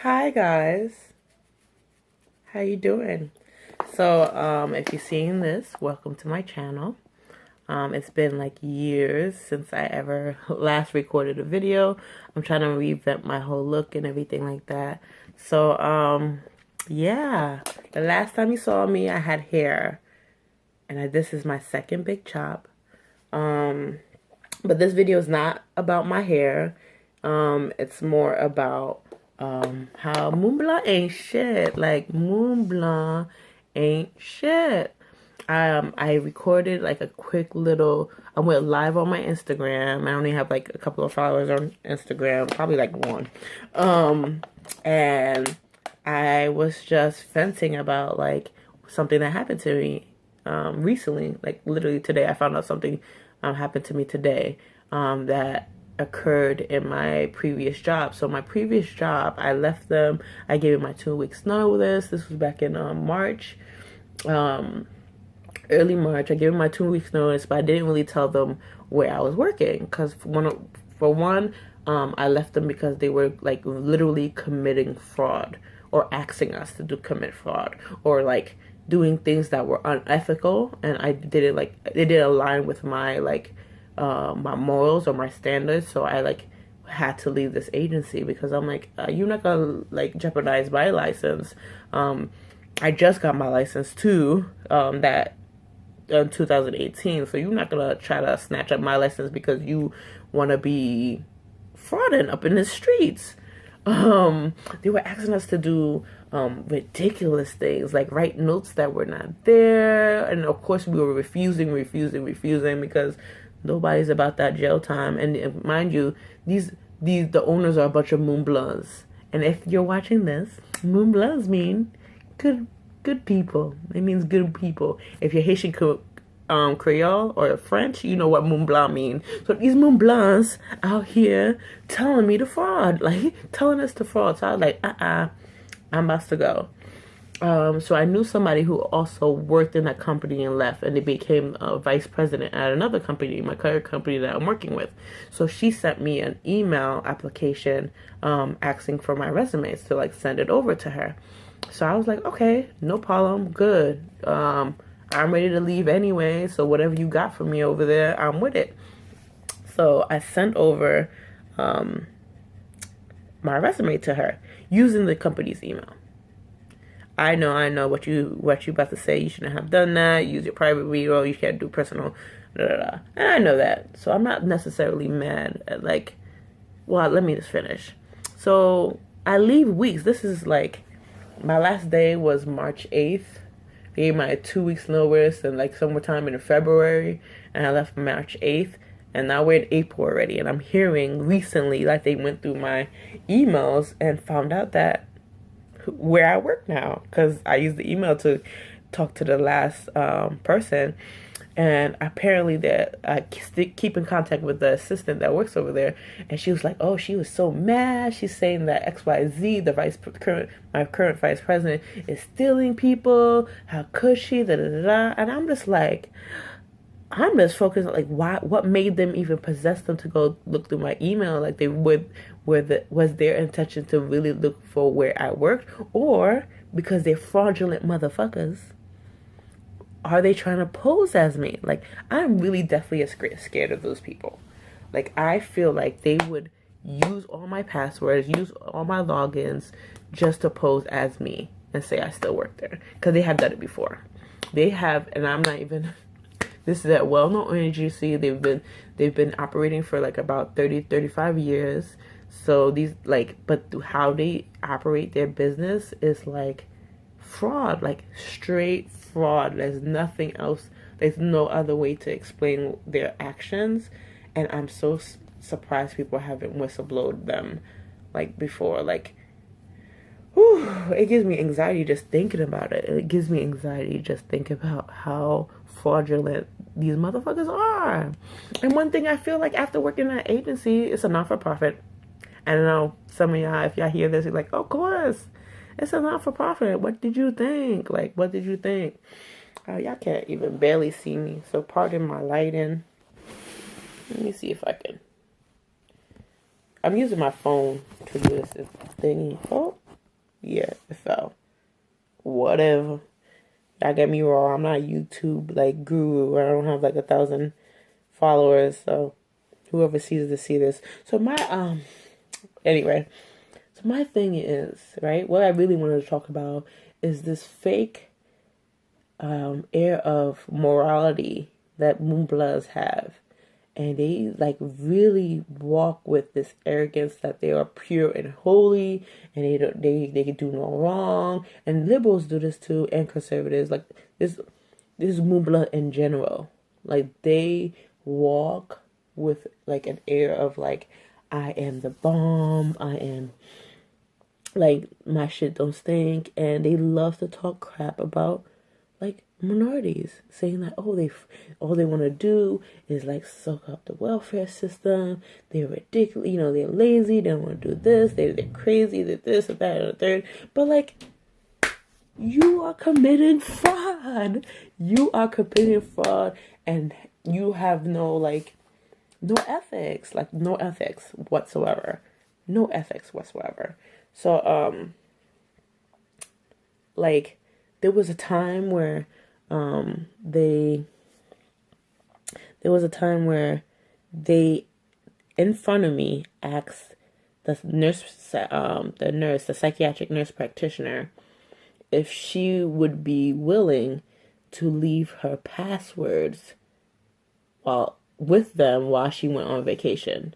Hi guys, how you doing? So if you're seeing this, welcome to my channel. It's been like years since I ever last recorded a video. I'm trying to revamp my whole look and everything like that. So yeah, the last time you saw me I had hair, and this is my second big chop. But this video is not about my hair. It's more about how Moun Blan ain't shit. Like Moun Blan ain't shit. I recorded like a quick little. I went live on my Instagram. I only have like a couple of followers on Instagram, probably like one. And I was just venting about like something that happened to me recently. Like literally today, I found out something happened to me today that occurred in my previous job. So my previous job, I left them. I gave it my 2 weeks notice. This was back in March, early March. I gave them my 2 weeks notice, but I didn't really tell them where I was working because for one, I left them because they were like literally committing fraud or asking us to commit fraud or like doing things that were unethical, and I didn't like it didn't align with my like my morals or my standards. So I like had to leave this agency because I'm like, you're not gonna like jeopardize my license. I just got my license too, that in 2018. So you're not gonna try to snatch up my license because you want to be frauding up in the streets. They were asking us to do ridiculous things, like write notes that were not there, and of course we were refusing because nobody's about that jail time. And mind you, the owners are a bunch of Moun Blans. And if you're watching this, Moun Blans mean good people. It means good people. If you're Haitian Creole or French, you know what Moun Blan mean. So these Moun Blans out here telling me to fraud, like telling us to fraud. So I was like, I'm about to go. So I knew somebody who also worked in that company and left, and they became a vice president at another company, my current company that I'm working with. So she sent me an email application asking for my resumes to like send it over to her. So I was like, okay, no problem, good. I'm ready to leave anyway, so whatever you got for me over there, I'm with it. So I sent over my resume to her using the company's email. I know what you about to say. You shouldn't have done that. Use your private email. You can't do personal. And I know that. So I'm not necessarily mad at like. Well, let me just finish. So I leave weeks. This is like my last day was March 8th. I gave my 2 weeks notice and like sometime in February, and I left March 8th. And now we're in April already, and I'm hearing recently like they went through my emails and found out that where I work now, because I used the email to talk to the last person, and apparently that I keep in contact with the assistant that works over there, and she was like, oh, she was so mad. She's saying that XYZ, my current vice president, is stealing people. How could she? Da da da da. And I'm just focused on like what made them even possess them to go look through my email. Like they would, was their intention to really look for where I worked, or because they're fraudulent motherfuckers, are they trying to pose as me? Like I'm really definitely scared of those people. Like I feel like they would use all my passwords, use all my logins just to pose as me and say I still work there, because they have done it before. They have, and I'm not even. This is a well-known agency. They've been operating for like about 35 years. So these like, but how they operate their business is like fraud, like straight fraud. There's nothing else. There's no other way to explain their actions. And I'm so surprised people haven't whistleblowed them like before. Like, whew, it gives me anxiety just thinking about it. It gives me anxiety just thinking about how fraudulent these motherfuckers are. And one thing I feel like after working at an agency, it's a not-for-profit. I don't know, some of y'all, if y'all hear this, you're like, of course, it's a not-for-profit. What did you think? Like, what did you think? Y'all can't even barely see me, so pardon my lighting. Let me see if I can. I'm using my phone to do this thingy. Oh, Yeah, it fell. Whatever. Don't get me wrong, I'm not YouTube like guru. I don't have like 1,000 followers, so whoever sees this see this. So my anyway, so my thing is, right, what I really wanted to talk about is this fake air of morality that Moonbloods have. And they like really walk with this arrogance that they are pure and holy, and they can do no wrong. And liberals do this too, and conservatives, like this Moonblood in general. Like they walk with like an air of like, I am the bomb, I am like, my shit don't stink. And they love to talk crap about like minorities, saying that all they want to do is like suck up the welfare system. They're ridiculous, they're lazy, they don't want to do this, they're crazy, they're this and that and the third. But like, you are committing fraud. You are committing fraud, and you have no ethics, like no ethics whatsoever. No ethics whatsoever. So like, there was a time where they in front of me asked the psychiatric nurse practitioner, if she would be willing to leave her passwords with them while she went on vacation.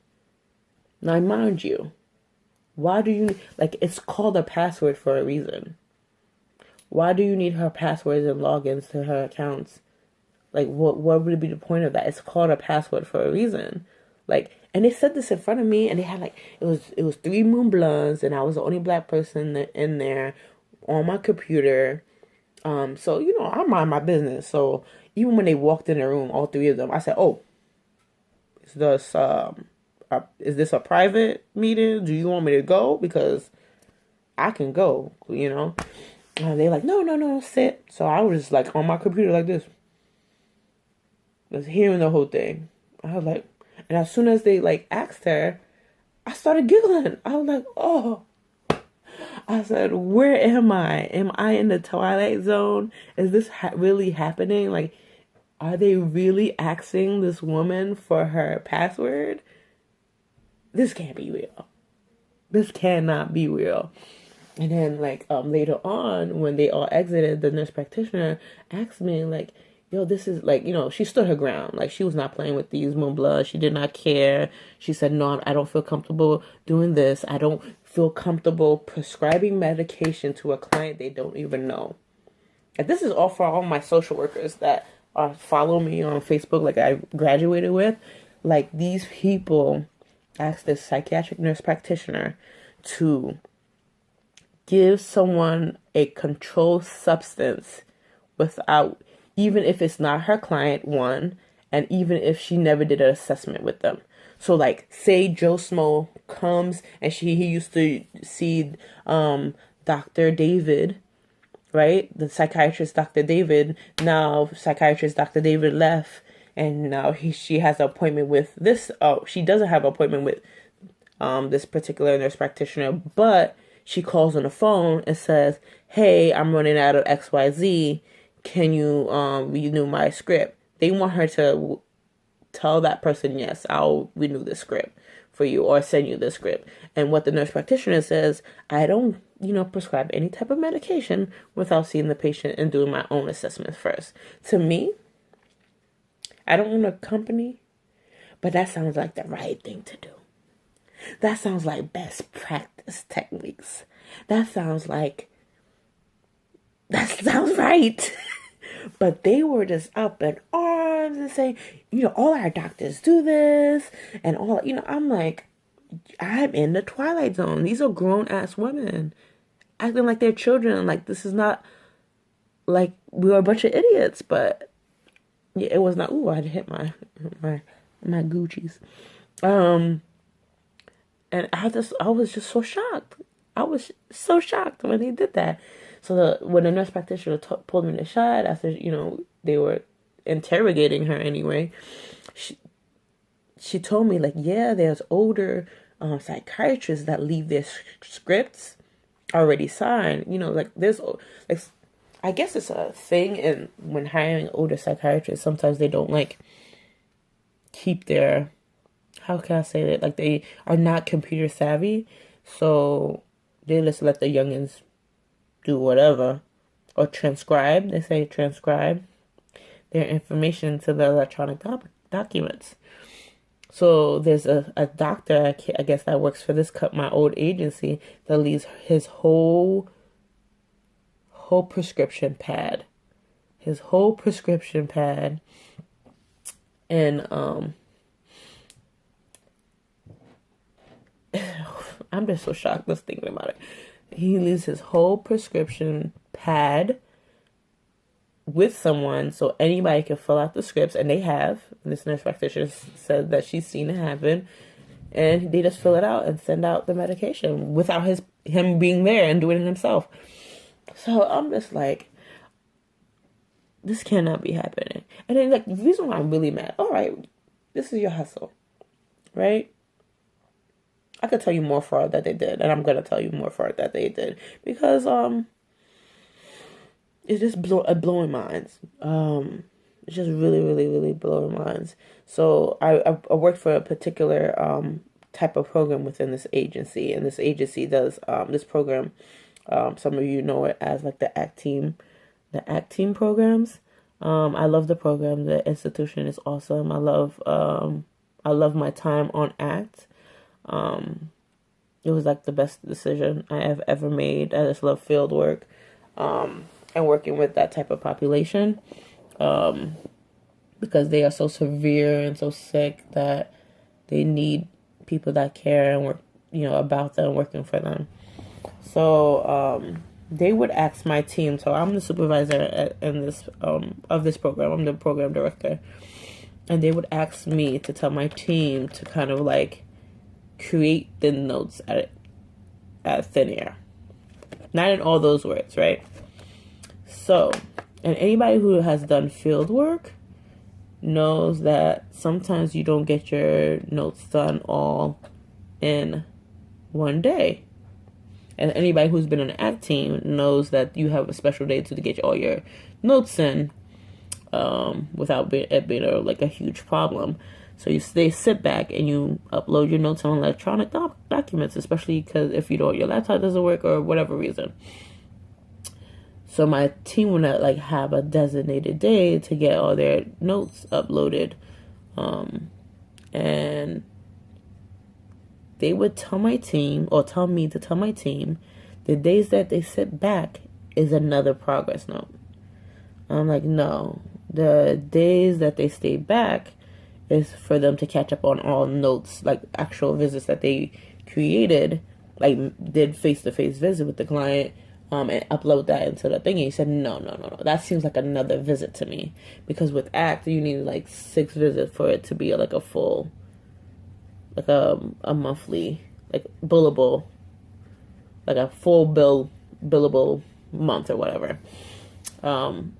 Now, mind you, why do you, like, it's called a password for a reason. Why do you need her passwords and logins to her accounts? Like, what would be the point of that? It's called a password for a reason. Like, and they said this in front of me, and they had like, it was 3 Moonbloods, and I was the only black person in there on my computer. So I mind my business. So even when they walked in the room, all 3 of them, I said, "Oh, is this a private meeting? Do you want me to go? Because I can go." And they're like, no, sit. So I was just like on my computer like this, just hearing the whole thing. I was like, and as soon as they like asked her, I started giggling. I was like, oh. I said, where am I? Am I in the Twilight Zone? Is this really happening? Like, are they really asking this woman for her password? This can't be real. This cannot be real. And then, like, later on, when they all exited, the nurse practitioner asked me, like, yo, this is, like, she stood her ground. Like, she was not playing with these Moonbloods. She did not care. She said, no, I don't feel comfortable doing this. I don't feel comfortable prescribing medication to a client they don't even know. And this is all for all my social workers that follow me on Facebook, like I graduated with. Like, these people asked this psychiatric nurse practitioner to give someone a controlled substance without, even if it's not her client, one, and even if she never did an assessment with them. So like, say Joe Smo comes and he used to see Dr. David, right? The psychiatrist Dr. David. Now psychiatrist Dr. David left, and now she has an appointment with this. Oh, she doesn't have an appointment with this particular nurse practitioner, but she calls on the phone and says, hey, I'm running out of XYZ. Can you renew my script? They want her to tell that person, yes, I'll renew the script for you or send you the script. And what the nurse practitioner says, I don't, prescribe any type of medication without seeing the patient and doing my own assessment first. To me, I don't own a company, but that sounds like the right thing to do. That sounds like best practice techniques. That sounds right. But they were just up in arms and saying, all our doctors do this. And I'm like, I'm in the Twilight Zone. These are grown-ass women acting like they're children. Like, this is not, like, we were a bunch of idiots. But yeah, it was not, ooh, I had to hit my Gucci's. And I was just so shocked. I was so shocked when he did that. So when the nurse practitioner pulled me aside after, they were interrogating her anyway, she told me, like, yeah, there's older psychiatrists that leave their scripts already signed. You know, like there's like, I guess it's a thing, and when hiring older psychiatrists, sometimes they don't like keep their, how can I say that? Like they are not computer savvy, so they just let the youngins do whatever, or transcribe. They say transcribe their information to the electronic documents. So there's a doctor, I guess, that works for my old agency, that leaves his whole prescription pad. His whole prescription pad. And I'm just so shocked just thinking about it. He leaves his whole prescription pad with someone so anybody can fill out the scripts, and they have. This nurse practitioner said that she's seen it happen, and they just fill it out and send out the medication without him being there and doing it himself. So I'm just like, this cannot be happening. And then like the reason why I'm really mad, all right, this is your hustle, right? I could tell you more fraud that they did, and I'm gonna tell you more fraud that they did, because it's just blowing minds. It's just really, really, really blowing minds. So I worked for a particular type of program within this agency, and this agency does this program. Some of you know it as like the ACT team programs. I love the program. The institution is awesome. I love my time on ACT. It was like the best decision I have ever made. I just love field work, and working with that type of population, because they are so severe and so sick that they need people that care and work, about them, working for them. So, they would ask my team. So I'm the supervisor of this program. I'm the program director, and they would ask me to tell my team to kind of like create the notes at thin air. Not in all those words, right? So, and anybody who has done field work knows that sometimes you don't get your notes done all in one day. And anybody who's been on an ACT team knows that you have a special day to get all your notes in, without it being a huge problem. So they sit back and you upload your notes on electronic documents, especially because if your laptop doesn't work or whatever reason. So my team would not have a designated day to get all their notes uploaded, and they would tell my team, or tell me to tell my team, the days that they sit back is another progress note. I'm like, no, the days that they stay back is for them to catch up on all notes, like actual visits that they created, like did face-to-face visit with the client, and upload that into the thing. And he said, no, that seems like another visit to me, because with ACT you need 6 visits for it to be a full, a monthly, billable, a full billable month or whatever. And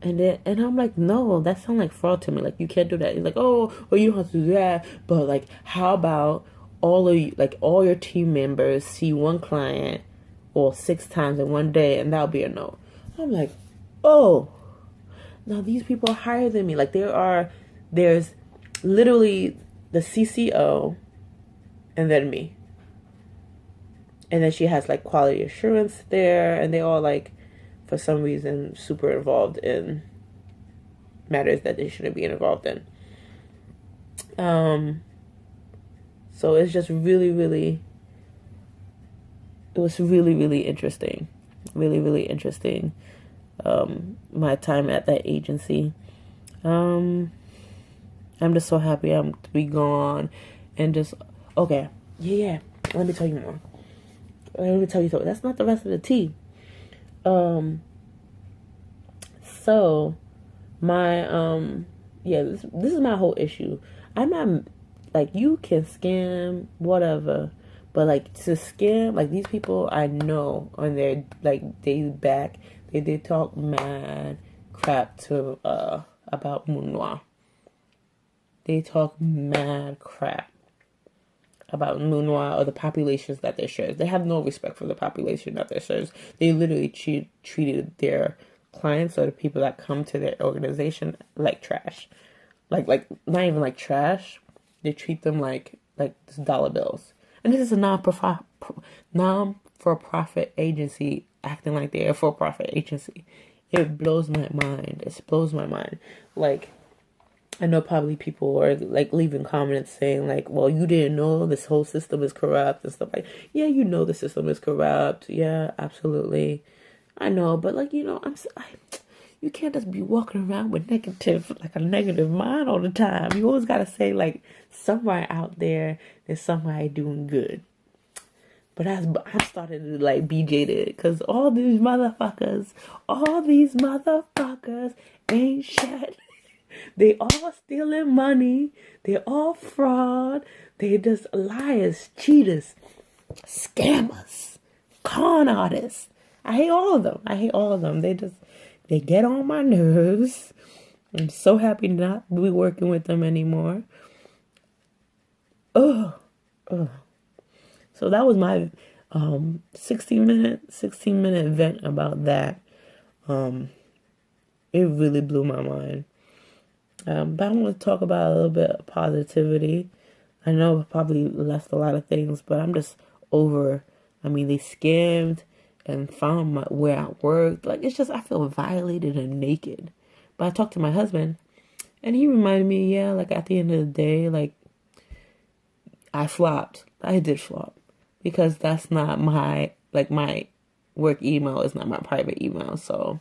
I'm like, no, that sounds like fraud to me. You can't do that. He's like, oh, well, you don't have to do that. But how about all of you, all your team members see one client or 6 times in one day, and that'll be a no. I'm like, oh, now these people are higher than me. There's literally the CCO, and then me. And then she has quality assurance there, and they all for some reason super involved in matters that they shouldn't be involved in. So it's just really, really, it was really, really interesting. Really, really interesting. My time at that agency. I'm just so happy I'm to be gone, and just, okay. Yeah. Let me tell you more. Let me tell you something. That's not the rest of the tea. So my, this is my whole issue. I'm not, you can scam, whatever, but to scam, these people I know on their, days back, they talk mad crap to, about Moun. They talk mad crap about Moun or the populations that they serve. They have no respect for the population that they serve. They literally treated their clients or the people that come to their organization like trash. Like not even like trash. They treat them like dollar bills. And this is a non-for-profit agency acting like they're a for-profit agency. It blows my mind. It blows my mind. Like, I know probably people are like leaving comments saying like, well, you didn't know this whole system is corrupt and stuff like, yeah, you know the system is corrupt. Yeah, absolutely. I know, but like, you know, you can't just be walking around with a negative mind all the time. You always got to say like somewhere out there, there's somebody doing good. But I'm starting to like be jaded because all these motherfuckers ain't shit. They all stealing money. They all fraud. They just liars, cheaters, scammers, con artists. I hate all of them. They get on my nerves. I'm so happy not to be working with them anymore. Ugh. So that was my 16-minute vent about that. It really blew my mind. But I want to talk about a little bit of positivity. I know I probably left a lot of things, but I'm just over. I mean, they scammed and found where I worked. Like, it's just, I feel violated and naked. But I talked to my husband, and he reminded me, yeah, like, at the end of the day, like, I flopped. I did flop. Because that's not my work email is not my private email. So,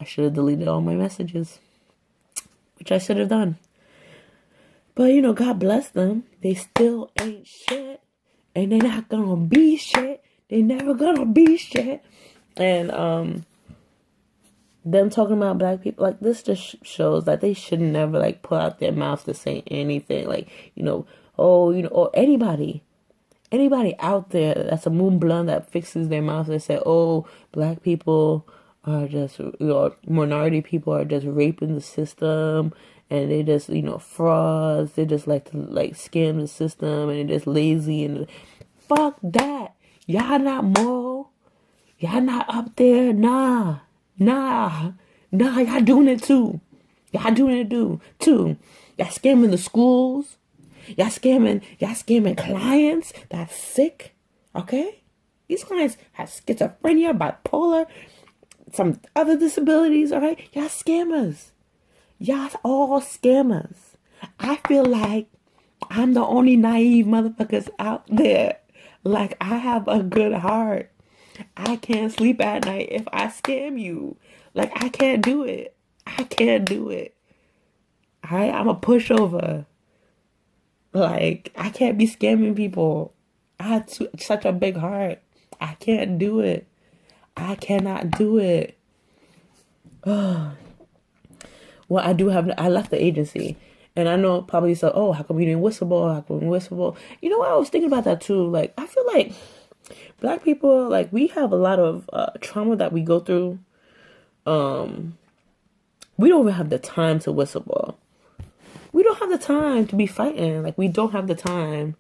I should have deleted all my messages. Which I should have done. But, you know, God bless them. They still ain't shit. And they're not gonna be shit. They never gonna be shit. And them talking about black people, like, this just shows that they should never, like, pull out their mouths to say anything. Like, you know, or anybody out there that's a Moun blan that fixes their mouth and say, oh, black people are just, you know, minority people are just raping the system, and they just, you know, frauds. They just like to like scam the system, and they're just lazy and fuck that. Y'all not moral. Y'all not up there. Nah. Y'all doing it too. Y'all doing it too. Y'all scamming the schools. Y'all scamming clients that's sick. Okay, these clients have schizophrenia, bipolar, some other disabilities, all right? Y'all scammers. Y'all all scammers. I feel like I'm the only naive motherfuckers out there. Like, I have a good heart. I can't sleep at night if I scam you. Like, I can't do it. All right? I'm a pushover. Like, I can't be scamming people. I had such a big heart. I can't do it. I cannot do it. Well, I left the agency. And I know probably so, oh, how come you didn't whistle? You know what? I was thinking about that too. Like, I feel like black people, like, we have a lot of trauma that we go through. We don't even have the time to whistle. We don't have the time to be fighting. Like, we don't have the time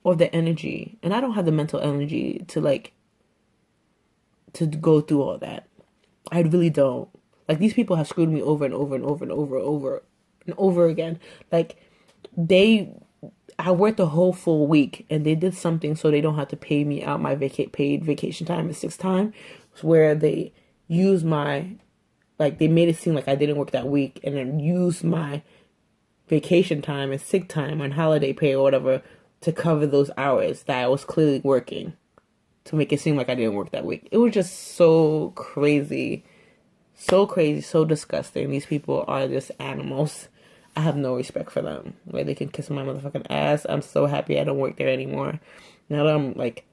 or the energy. And I don't have the mental energy to, like, to go through all that. I really don't. Like, these people have screwed me over and over again. Like, I worked a whole full week, and they did something so they don't have to pay me out my paid vacation time and sick time, where they used they made it seem like I didn't work that week, and then used my vacation time and sick time and holiday pay or whatever to cover those hours that I was clearly working, to make it seem like I didn't work that week. It was just so crazy, so disgusting. These people are just animals. I have no respect for them. Like, they can kiss my motherfucking ass. I'm so happy I don't work there anymore. Now that I'm like,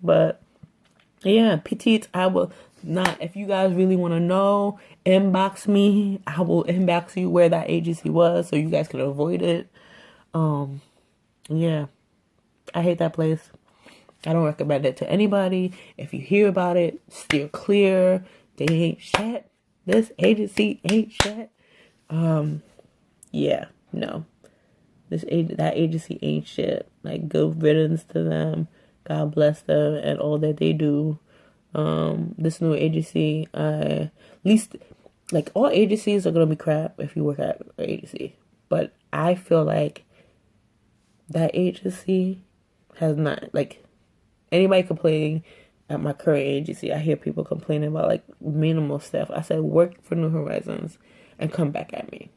but yeah, petites, I will not, if you guys really want to know, inbox me. I will inbox you where that agency was so you guys can avoid it. Yeah, I hate that place. I don't recommend it to anybody. If you hear about it, steer clear. They ain't shit. This agency ain't shit. Yeah, no. that agency ain't shit. Like, good riddance to them. God bless them and all that they do. This new agency, at least, like, all agencies are gonna be crap if you work at an agency. But I feel like that agency has not, like, anybody complaining at my current agency. I hear people complaining about, like, minimal stuff. I said, work for New Horizons and come back at me.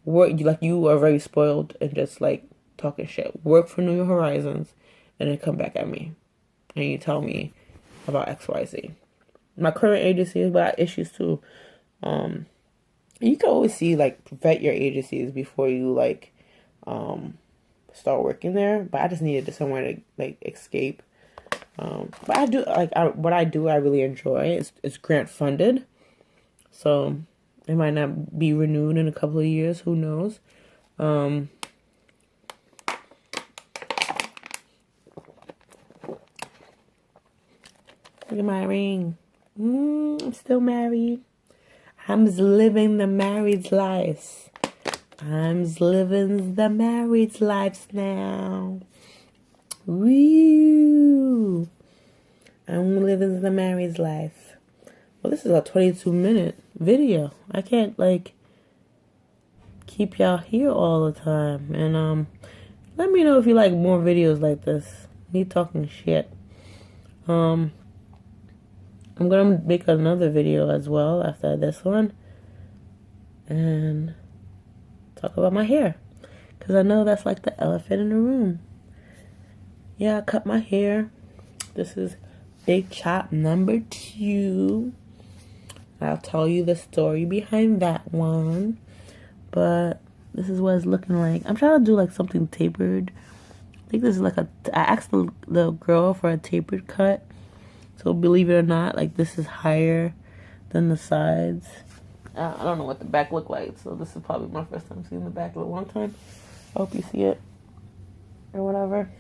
Work, like, you are very spoiled and just, like, talking shit. Work for New Horizons and then come back at me. And you tell me about XYZ. My current agency has got issues too. You can always see, like, vet your agencies before you, like, start working there. But I just needed somewhere to, like, escape. But I do, like, what I do I really enjoy. It's grant funded. So it might not be renewed in a couple of years. Who knows? Look at my ring. I'm still married. I'm living the married life. I'm living the married life now. Woo! I'm living the married life. Well, this is a 22-minute video. I can't, like, keep y'all here all the time. And let me know if you like more videos like this. Me talking shit. I'm gonna make another video as well after this one and talk about my hair, because I know that's like the elephant in the room. Yeah, I cut my hair. This is Big Chop number 2. I'll tell you the story behind that one, but this is what it's looking like. I'm trying to do like something tapered. I think this is like I asked the girl for a tapered cut. So believe it or not, like, this is higher than the sides. I don't know what the back look like, so this is probably my first time seeing the back in a long time. I hope you see it or whatever.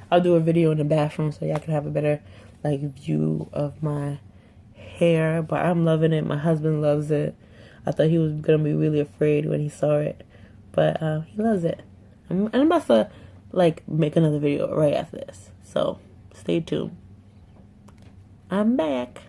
I'll do a video in the bathroom so y'all can have a better, like, view of my hair. But I'm loving it. My husband loves it. I thought he was gonna be really afraid when he saw it, but he loves it. I'm about to, like, make another video right after this, so stay tuned. I'm back.